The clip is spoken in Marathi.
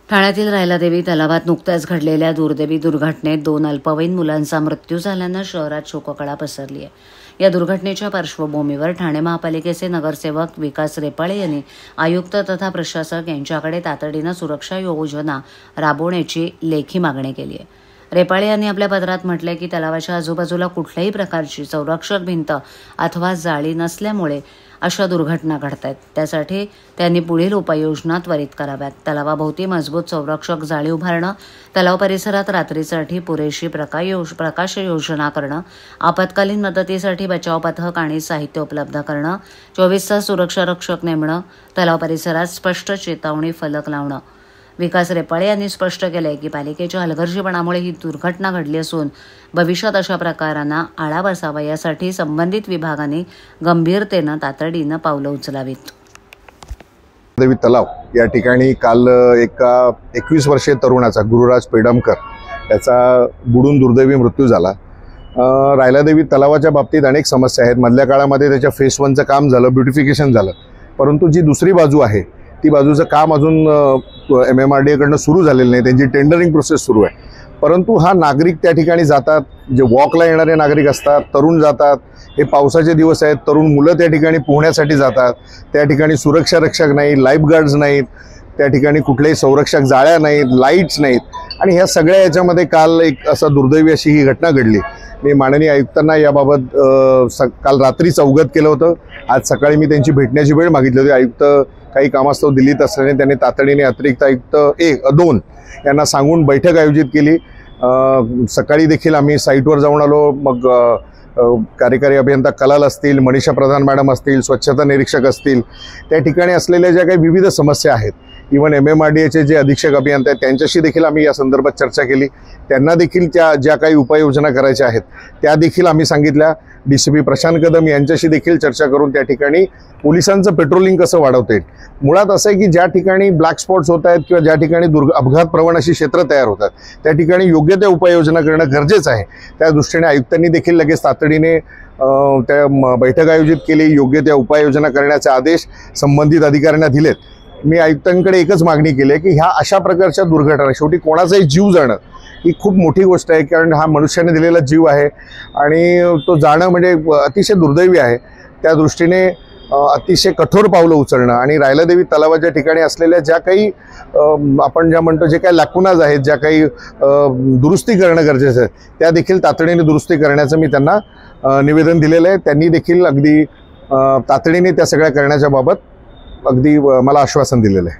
ठाण्यातील रायलादेवी तलावात नुकत्याच घडलेल्या दुर्दैवी दुर्घटनेत 2 अल्पवयीन मुलांचा मृत्यू झाल्यानं शहरात शोककळा पसरली आहे। या दुर्घटनेच्या पार्श्वभूमीवर ठाणे महापालिकेचे नगरसेवक विकास रेपाळे यांनी आयुक्त तथा प्रशासक यांच्याकडे तातडीनं सुरक्षा योजना राबवण्याची लेखी मागणी केली आहे। रेपाळे यांनी आपल्या पत्रात म्हटले की तलावाच्या आजूबाजूला कुठल्याही प्रकारची संरक्षक भिंत अथवा जाळी नसल्यामुळे अशा दुर्घटना घडतात। त्यासाठी त्यांनी पुढील उपाययोजना त्वरित कराव्यात। तलावाभोवती मजबूत संरक्षक जाळी उभारणं, तलाव परिसरात रात्रीसाठी पुरेशी प्रकाश योजना करणं, आपत्कालीन मदतीसाठी बचाव पथक आणि साहित्य उपलब्ध करणं, 24 तास सुरक्षा रक्षक नेमणं, तलाव परिसरात स्पष्ट चेतावणी फलक लावणं। विकास रेपाळे यांनी स्पष्ट केले की पालिकेच्या हलगर्जीपणामुळे ही दुर्घटना घडली असून भविष्यात अशा प्रकारांना आळा बसावा यासाठी संबंधित विभागांनी गंभीरतेनं तातडीनं पावलं उचलावीत। देवी तलाव या ठिकाणी काल एका 21 वर्षीय तरुणाचा गुरुराज पेडमकर याचा बुडून दुर्दैवी मृत्यू झाला। रायलादेवी तलावाच्या बाबतीत अनेक समस्या आहेत। मधल्या काळामध्ये त्याच्या फेस 1चं काम झालं, ब्युटिफिकेशन झालं, परंतु जी दुसरी बाजू आहे ती बाजूचं काम अजून MMRDA कडनं सुरू झालेलं नाही। त्यांची टेंडरिंग प्रोसेस सुरू आहे, परंतु हा नागरिक त्या ठिकाणी जातात, जे वॉकला येणारे नागरिक असतात, तरुण जातात। हे पावसाचे दिवस आहेत, तरुण मुलं त्या ठिकाणी पोहण्यासाठी जातात। त्या ठिकाणी सुरक्षा रक्षक नाही, लाईफ गार्ड्स नाहीत, त्या ठिकाणी कुठलेही संरक्षक जाळ्या नाहीत, लाईट्स नाहीत आणि ह्या सगळ्या याच्यामध्ये काल एक असा दुर्दैवी अशी ही घटना घडली। मी माननीय आयुक्तांना याबाबत काल रात्रीच अवगत केलं होतं। आज सकाळी मी त्यांची भेटण्याची वेळ मागितली होती। आयुक्त काही कामास्तव दिल्लीत असल्याने त्यांनी तातडीने अतिरिक्त आयुक्त 2 यांना सांगून बैठक आयोजित केली। सकाळी देखील आम्ही साईटवर जाऊन आलो। मग कार्यकारी अभियंता कलाल असतील, मनीषा प्रधान मॅडम असतील, स्वच्छता निरीक्षक असतील, त्या ठिकाणी असलेल्या ज्या काही विविध समस्या आहेत, इव्हन MMRDAचे जे अधीक्षक अभियंता आहेत त्यांच्याशी देखील आम्ही या संदर्भात चर्चा केली। त्यांना देखील त्या ज्या काही उपाययोजना करायच्या आहेत त्या देखील आम्ही सांगितल्या। DCP प्रशांत कदम यांच्याशी देखील चर्चा करून त्या ठिकाणी पोलिसांचं पेट्रोलिंग कसं वाढवता येईल। मुळात असं आहे की ज्या ठिकाणी ब्लॅक स्पॉट्स होत आहेत किंवा ज्या ठिकाणी अपघात प्रवण अशी क्षेत्र तयार होतात त्या ठिकाणी योग्य त्या उपाययोजना करणं गरजेचं आहे। त्या दृष्टीने आयुक्तांनी देखील लगेच तातडीने त्या बैठक आयोजित केली, योग्य त्या उपाययोजना करण्याचे आदेश संबंधित अधिकाऱ्यांना दिलेत। मी आयुक्तांकडे एकच मागणी केली आहे की ह्या अशा प्रकारच्या दुर्घटना, शेवटी कोणाचाही जीव जाणं ही खूप मोठी गोष्ट आहे, कारण हा मनुष्याने दिलेला जीव आहे आणि तो जाणं म्हणजे अतिशय दुर्दैवी आहे। त्या दृष्टीने अतिशय कठोर पावलं उचलणं आणि रायलादेवी तलावाच्या ठिकाणी असलेल्या ज्या काही आपण ज्या म्हणतो जे काही लॅकुनाज आहेत, ज्या काही दुरुस्ती करणं गरजेचं आहे त्या देखील तातडीने दुरुस्ती करण्याचं मी त्यांना निवेदन दिलेलं आहे। त्यांनी देखील अगदी तातडीने त्या सगळ्या करण्याच्या बाबत अगदी मला आश्वासन दिलेलं आहे।